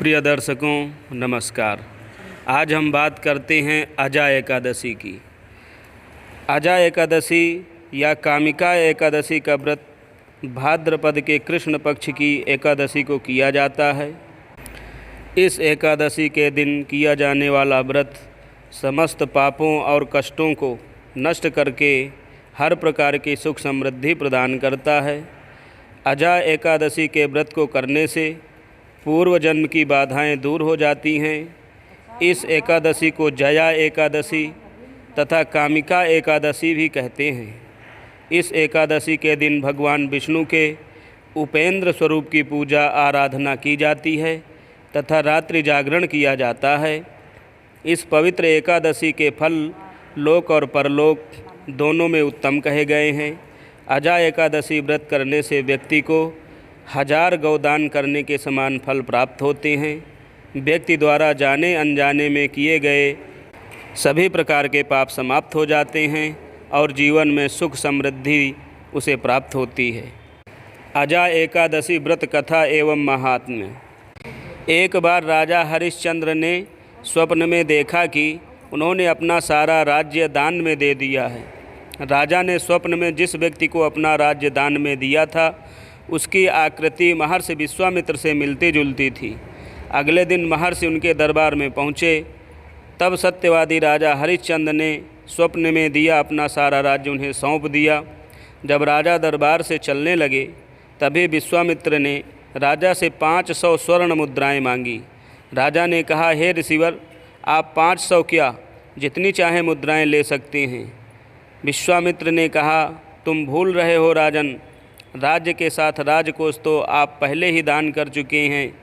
प्रिय दर्शकों नमस्कार। आज हम बात करते हैं अजा एकादशी की। अजा एकादशी या कामिका एकादशी का व्रत भाद्रपद के कृष्ण पक्ष की एकादशी को किया जाता है। इस एकादशी के दिन किया जाने वाला व्रत समस्त पापों और कष्टों को नष्ट करके हर प्रकार की सुख समृद्धि प्रदान करता है। अजा एकादशी के व्रत को करने से पूर्व जन्म की बाधाएं दूर हो जाती हैं। इस एकादशी को जया एकादशी तथा कामिका एकादशी भी कहते हैं। इस एकादशी के दिन भगवान विष्णु के उपेंद्र स्वरूप की पूजा आराधना की जाती है तथा रात्रि जागरण किया जाता है। इस पवित्र एकादशी के फल लोक और परलोक दोनों में उत्तम कहे गए हैं। अजा एकादशी व्रत करने से व्यक्ति को 1000 गौदान करने के समान फल प्राप्त होते हैं। व्यक्ति द्वारा जाने अनजाने में किए गए सभी प्रकार के पाप समाप्त हो जाते हैं और जीवन में सुख समृद्धि उसे प्राप्त होती है। अजा एकादशी व्रत कथा एवं महात्म्य। एक बार राजा हरिश्चंद्र ने स्वप्न में देखा कि उन्होंने अपना सारा राज्य दान में दे दिया है। राजा ने स्वप्न में जिस व्यक्ति को अपना राज्य दान में दिया था उसकी आकृति महर्षि विश्वामित्र से मिलती जुलती थी। अगले दिन महर्षि उनके दरबार में पहुँचे। तब सत्यवादी राजा हरिश्चंद्र ने स्वप्न में दिया अपना सारा राज्य उन्हें सौंप दिया। जब राजा दरबार से चलने लगे तभी विश्वामित्र ने राजा से 500 स्वर्ण मुद्राएं मांगी। राजा ने कहा, हे ऋषिवर, आप 500 क्या, जितनी चाहे मुद्राएं ले सकते हैं। विश्वामित्र ने कहा, तुम भूल रहे हो राजन, राज्य के साथ राजकोष तो आप पहले ही दान कर चुके हैं।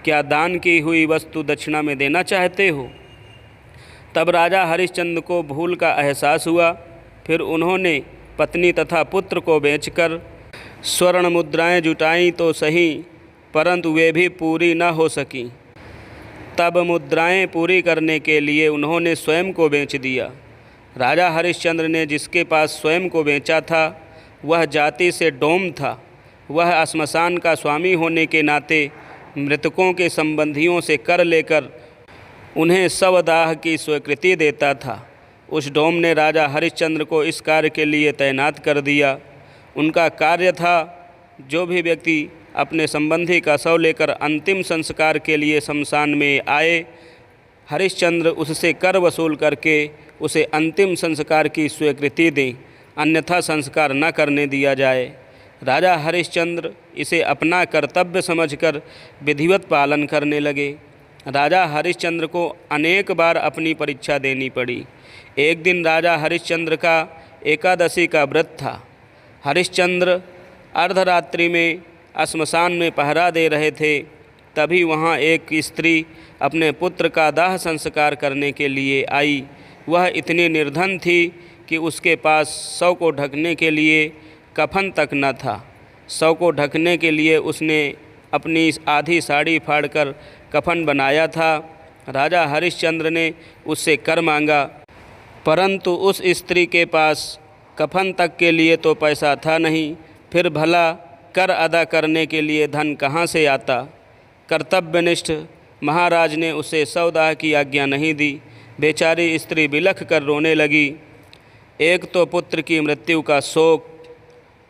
क्या दान की हुई वस्तु दक्षिणा में देना चाहते हो? तब राजा हरिश्चंद्र को भूल का एहसास हुआ। फिर उन्होंने पत्नी तथा पुत्र को बेचकर स्वर्ण मुद्राएं जुटाईं तो सही, परंतु वे भी पूरी न हो सकीं। तब मुद्राएं पूरी करने के लिए उन्होंने स्वयं को बेच दिया। राजा हरिश्चंद्र ने जिसके पास स्वयं को बेचा था वह जाति से डोम था। वह श्मशान का स्वामी होने के नाते मृतकों के संबंधियों से कर लेकर उन्हें शवदाह की स्वीकृति देता था। उस डोम ने राजा हरिश्चंद्र को इस कार्य के लिए तैनात कर दिया। उनका कार्य था, जो भी व्यक्ति अपने संबंधी का शव लेकर अंतिम संस्कार के लिए शमशान में आए, हरिश्चंद्र उससे कर वसूल करके उसे अंतिम संस्कार की स्वीकृति दें, अन्यथा संस्कार न करने दिया जाए। राजा हरिश्चंद्र इसे अपना कर्तव्य समझकर विधिवत पालन करने लगे। राजा हरिश्चंद्र को अनेक बार अपनी परीक्षा देनी पड़ी। एक दिन राजा हरिश्चंद्र का एकादशी का व्रत था। हरिश्चंद्र अर्धरात्रि में श्मशान में पहरा दे रहे थे। तभी वहाँ एक स्त्री अपने पुत्र का दाह संस्कार करने के लिए आई। वह इतनी निर्धन थी कि उसके पास शव को ढकने के लिए कफन तक न था। शव को ढकने के लिए उसने अपनी आधी साड़ी फाड़कर कफन बनाया था। राजा हरिश्चंद्र ने उससे कर मांगा, परंतु उस स्त्री के पास कफन तक के लिए तो पैसा था नहीं, फिर भला कर अदा करने के लिए धन कहाँ से आता। कर्तव्यनिष्ठ महाराज ने उसे शवदाह की आज्ञा नहीं दी। बेचारी स्त्री बिलख कर रोने लगी। एक तो पुत्र की मृत्यु का शोक,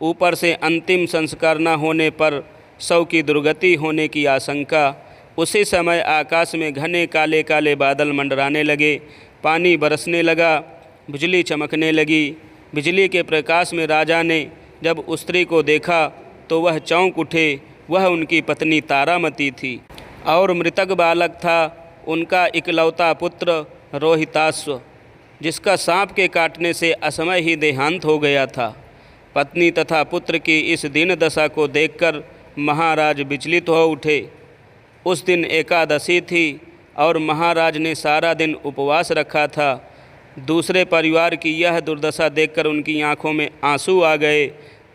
ऊपर से अंतिम संस्कार न होने पर शव की दुर्गति होने की आशंका। उसी समय आकाश में घने काले काले बादल मंडराने लगे, पानी बरसने लगा, बिजली चमकने लगी। बिजली के प्रकाश में राजा ने जब उस स्त्री को देखा तो वह चौंक उठे। वह उनकी पत्नी तारामती थी और मृतक बालक था उनका इकलौता पुत्र रोहिताश्व, जिसका सांप के काटने से असमय ही देहांत हो गया था। पत्नी तथा पुत्र की इस दीन दशा को देखकर महाराज विचलित हो उठे। उस दिन एकादशी थी और महाराज ने सारा दिन उपवास रखा था। दूसरे परिवार की यह दुर्दशा देखकर उनकी आंखों में आंसू आ गए।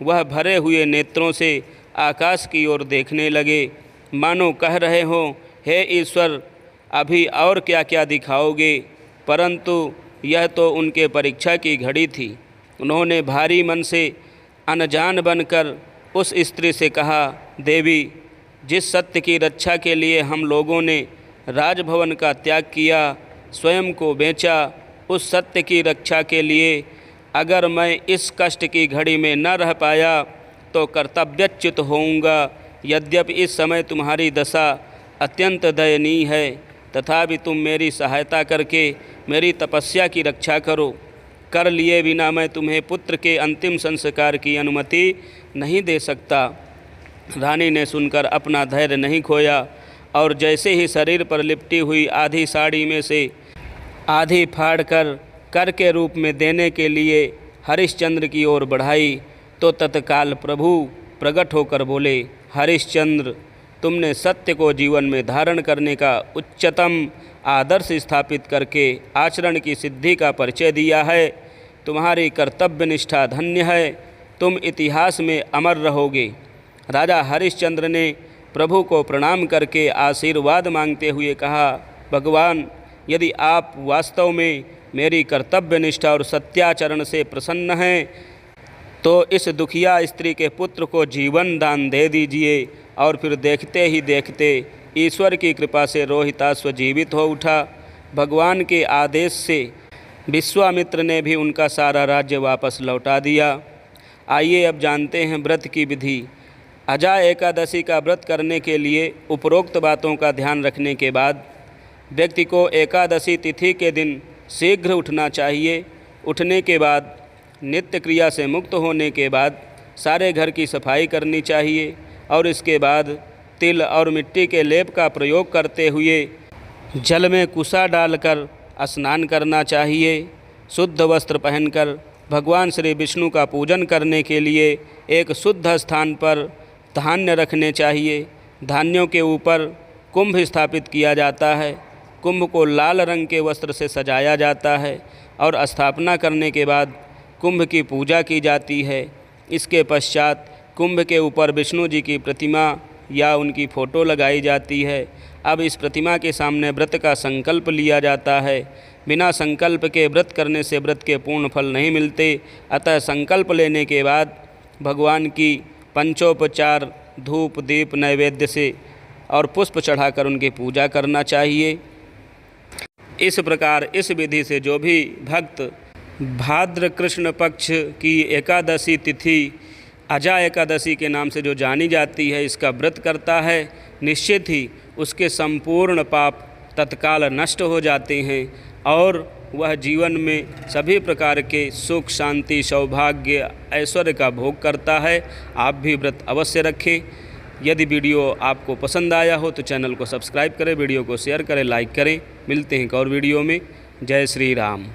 वह भरे हुए नेत्रों से आकाश की ओर देखने लगे, मानो कह रहे हों, हे ईश्वर, अभी और क्या क्या दिखाओगे। परंतु यह तो उनके परीक्षा की घड़ी थी। उन्होंने भारी मन से अनजान बनकर उस स्त्री से कहा, देवी, जिस सत्य की रक्षा के लिए हम लोगों ने राजभवन का त्याग किया, स्वयं को बेचा, उस सत्य की रक्षा के लिए अगर मैं इस कष्ट की घड़ी में न रह पाया तो कर्तव्यच्युत होऊंगा। यद्यपि इस समय तुम्हारी दशा अत्यंत दयनीय है, तथापि तुम मेरी सहायता करके मेरी तपस्या की रक्षा करो। कर लिए बिना मैं तुम्हें पुत्र के अंतिम संस्कार की अनुमति नहीं दे सकता। रानी ने सुनकर अपना धैर्य नहीं खोया और जैसे ही शरीर पर लिपटी हुई आधी साड़ी में से आधी फाड़कर कर के रूप में देने के लिए हरिश्चंद्र की ओर बढ़ाई तो तत्काल प्रभु प्रकट होकर बोले, हरिश्चंद्र, तुमने सत्य को जीवन में धारण करने का उच्चतम आदर्श स्थापित करके आचरण की सिद्धि का परिचय दिया है। तुम्हारी कर्तव्य निष्ठा धन्य है, तुम इतिहास में अमर रहोगे। राजा हरिश्चंद्र ने प्रभु को प्रणाम करके आशीर्वाद मांगते हुए कहा, भगवान, यदि आप वास्तव में मेरी कर्तव्य निष्ठा और सत्याचरण से प्रसन्न हैं तो इस दुखिया स्त्री के पुत्र को जीवन दान दे दीजिए। और फिर देखते ही देखते ईश्वर की कृपा से रोहिताश्व जीवित हो उठा। भगवान के आदेश से विश्वामित्र ने भी उनका सारा राज्य वापस लौटा दिया। आइए अब जानते हैं व्रत की विधि। अजा एकादशी का व्रत करने के लिए उपरोक्त बातों का ध्यान रखने के बाद व्यक्ति को एकादशी तिथि के दिन शीघ्र उठना चाहिए। उठने के बाद नित्य क्रिया से मुक्त होने के बाद सारे घर की सफाई करनी चाहिए और इसके बाद तिल और मिट्टी के लेप का प्रयोग करते हुए जल में कुसा डालकर स्नान करना चाहिए। शुद्ध वस्त्र पहनकर भगवान श्री विष्णु का पूजन करने के लिए एक शुद्ध स्थान पर धान्य रखने चाहिए। धान्यों के ऊपर कुंभ स्थापित किया जाता है। कुंभ को लाल रंग के वस्त्र से सजाया जाता है और स्थापना करने के बाद कुंभ की पूजा की जाती है। इसके पश्चात कुंभ के ऊपर विष्णु जी की प्रतिमा या उनकी फ़ोटो लगाई जाती है। अब इस प्रतिमा के सामने व्रत का संकल्प लिया जाता है। बिना संकल्प के व्रत करने से व्रत के पूर्ण फल नहीं मिलते। अतः संकल्प लेने के बाद भगवान की पंचोपचार धूप दीप नैवेद्य से और पुष्प चढ़ाकर उनकी पूजा करना चाहिए। इस प्रकार इस विधि से जो भी भक्त भाद्र कृष्ण पक्ष की एकादशी तिथि अजा एकादशी के नाम से जो जानी जाती है, इसका व्रत करता है, निश्चित ही उसके संपूर्ण पाप तत्काल नष्ट हो जाते हैं और वह जीवन में सभी प्रकार के सुख शांति सौभाग्य ऐश्वर्य का भोग करता है। आप भी व्रत अवश्य रखें। यदि वीडियो आपको पसंद आया हो तो चैनल को सब्सक्राइब करें, वीडियो को शेयर करें, लाइक करें। मिलते हैं एक और वीडियो में। जय श्री राम।